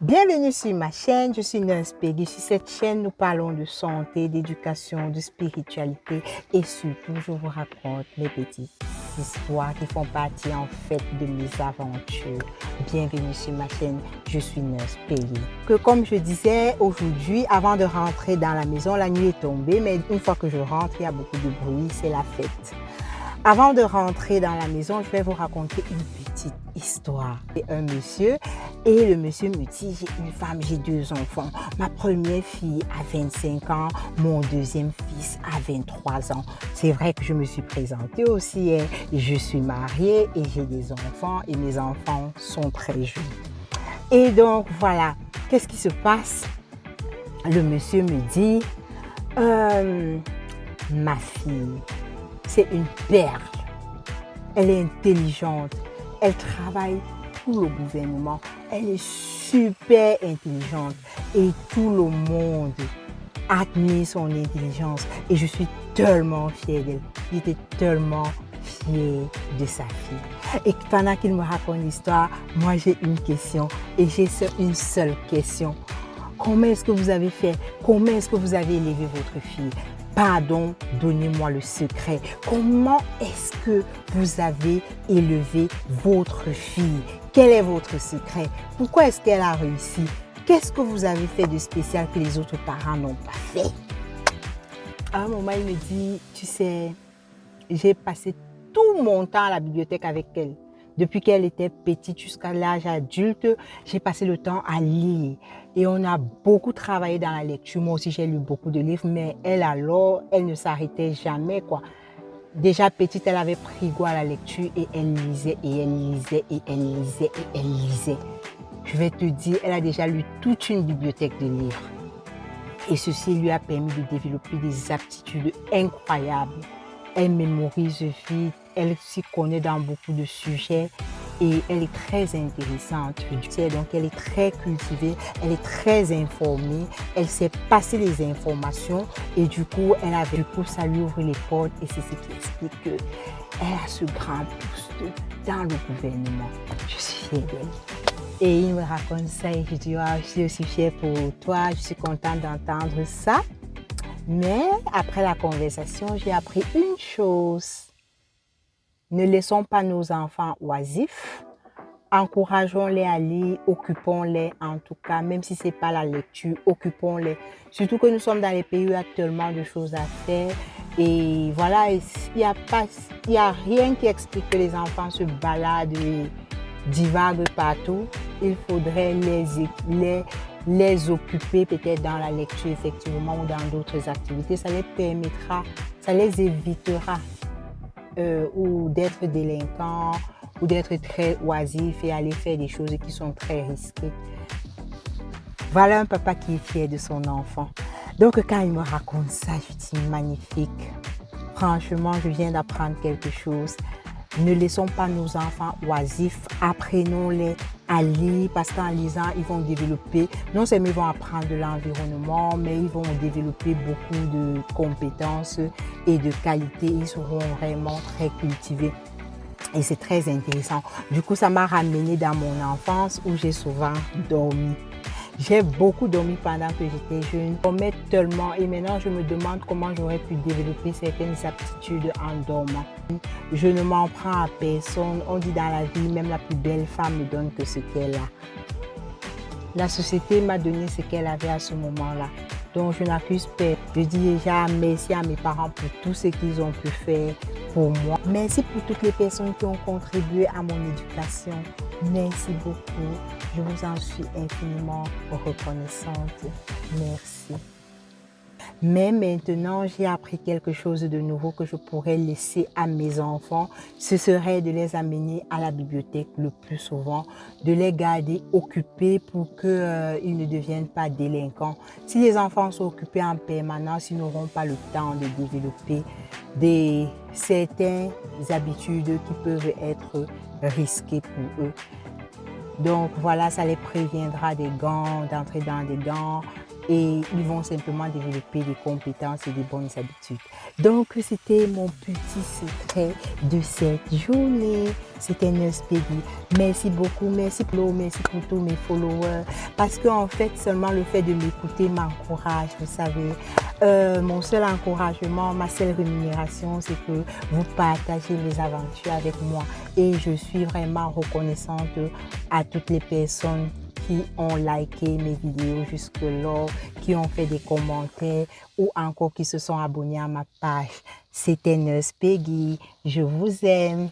Bienvenue sur ma chaîne, je suis Nurse Peggy. Sur cette chaîne, nous parlons de santé, d'éducation, de spiritualité et surtout, je vous raconte mes petites histoires qui font partie en fait de mes aventures. Bienvenue sur ma chaîne, je suis Nurse Peggy. Comme je disais aujourd'hui, avant de rentrer dans la maison, la nuit est tombée, mais une fois que je rentre, il y a beaucoup de bruit, c'est la fête. Avant de rentrer dans la maison, je vais vous raconter une petite histoire. C'est un monsieur et le monsieur me dit, j'ai une femme, j'ai deux enfants. Ma première fille a 25 ans, mon deuxième fils a 23 ans. C'est vrai que je me suis présentée aussi, et je suis mariée et j'ai des enfants et mes enfants sont très jeunes. Et donc voilà, qu'est-ce qui se passe? Le monsieur me dit, ma fille, c'est une perle. Elle est intelligente. Elle travaille pour le gouvernement. Elle est super intelligente. Et tout le monde admire son intelligence. Et je suis tellement fière d'elle. J'étais tellement fière de sa fille. Et pendant qu'il me raconte l'histoire, moi j'ai une question. Et j'ai une seule question. Comment est-ce que vous avez fait? Comment est-ce que vous avez élevé votre fille? Pardon, donnez-moi le secret. Comment est-ce que vous avez élevé votre fille? Quel est votre secret? Pourquoi est-ce qu'elle a réussi? Qu'est-ce que vous avez fait de spécial que les autres parents n'ont pas fait? À un moment, il me dit, tu sais, j'ai passé tout mon temps à la bibliothèque avec elle. Depuis qu'elle était petite jusqu'à l'âge adulte, j'ai passé le temps à lire. Et on a beaucoup travaillé dans la lecture. Moi aussi, j'ai lu beaucoup de livres, mais elle alors, elle ne s'arrêtait jamais, quoi. Déjà petite, elle avait pris goût à la lecture et elle lisait, et elle lisait, et elle lisait, et elle lisait. Je vais te dire, elle a déjà lu toute une bibliothèque de livres. Et ceci lui a permis de développer des aptitudes incroyables. Elle mémorise vite, elle s'y connaît dans beaucoup de sujets et elle est très intéressante. Donc elle est très cultivée, elle est très informée, elle sait passer les informations et du coup, ça lui ouvre les portes et c'est ce qui explique qu'elle a ce grand poste dans le gouvernement. Je suis fière d'elle. Et il me raconte ça et je dis, je suis aussi fière pour toi, je suis contente d'entendre ça. Mais après la conversation, j'ai appris une chose. Ne laissons pas nos enfants oisifs. Encourageons-les à lire, occupons-les en tout cas, même si ce n'est pas la lecture, occupons-les. Surtout que nous sommes dans les pays où il y a tellement de choses à faire. Et voilà, il n'y a rien qui explique que les enfants se baladent et divaguent partout. Il faudrait les occuper peut-être dans la lecture effectivement ou dans d'autres activités. Ça les permettra, ça les évitera ou d'être délinquants ou d'être très oisifs et aller faire des choses qui sont très risquées. Voilà un papa qui est fier de son enfant. Donc quand il me raconte ça, je dis magnifique. Franchement, je viens d'apprendre quelque chose. Ne laissons pas nos enfants oisifs, apprenons-les à lire parce qu'en lisant, ils vont développer, non seulement ils vont apprendre de l'environnement, mais ils vont développer beaucoup de compétences et de qualités. Ils seront vraiment très cultivés. Et c'est très intéressant. Du coup, ça m'a ramené dans mon enfance où j'ai souvent dormi. J'ai beaucoup dormi pendant que j'étais jeune. Je dormais tellement et maintenant je me demande comment j'aurais pu développer certaines aptitudes en dormant. Je ne m'en prends à personne. On dit dans la vie, même la plus belle femme ne donne que ce qu'elle a. La société m'a donné ce qu'elle avait à ce moment-là. Donc je n'accuse personne. Je dis déjà merci à mes parents pour tout ce qu'ils ont pu faire pour moi. Merci pour toutes les personnes qui ont contribué à mon éducation. Merci beaucoup. Je vous en suis infiniment reconnaissante. Merci. Mais maintenant, j'ai appris quelque chose de nouveau que je pourrais laisser à mes enfants. Ce serait de les amener à la bibliothèque le plus souvent, de les garder occupés pour qu'ils ne deviennent pas délinquants. Si les enfants sont occupés en permanence, ils n'auront pas le temps de développer certaines habitudes qui peuvent être risquées pour eux. Donc voilà, ça les préviendra des gangs, d'entrer dans des gangs et ils vont simplement développer des compétences et des bonnes habitudes. Donc, c'était mon petit secret de cette journée. C'était Nurse Peggy. Merci beaucoup, merci pour tous mes followers. Parce qu'en fait, seulement le fait de m'écouter m'encourage, vous savez. Mon seul encouragement, ma seule rémunération, c'est que vous partagez les aventures avec moi. Et je suis vraiment reconnaissante à toutes les personnes qui ont liké mes vidéos jusque-là, qui ont fait des commentaires ou encore qui se sont abonnés à ma page. C'était Nurse Peggy. Je vous aime.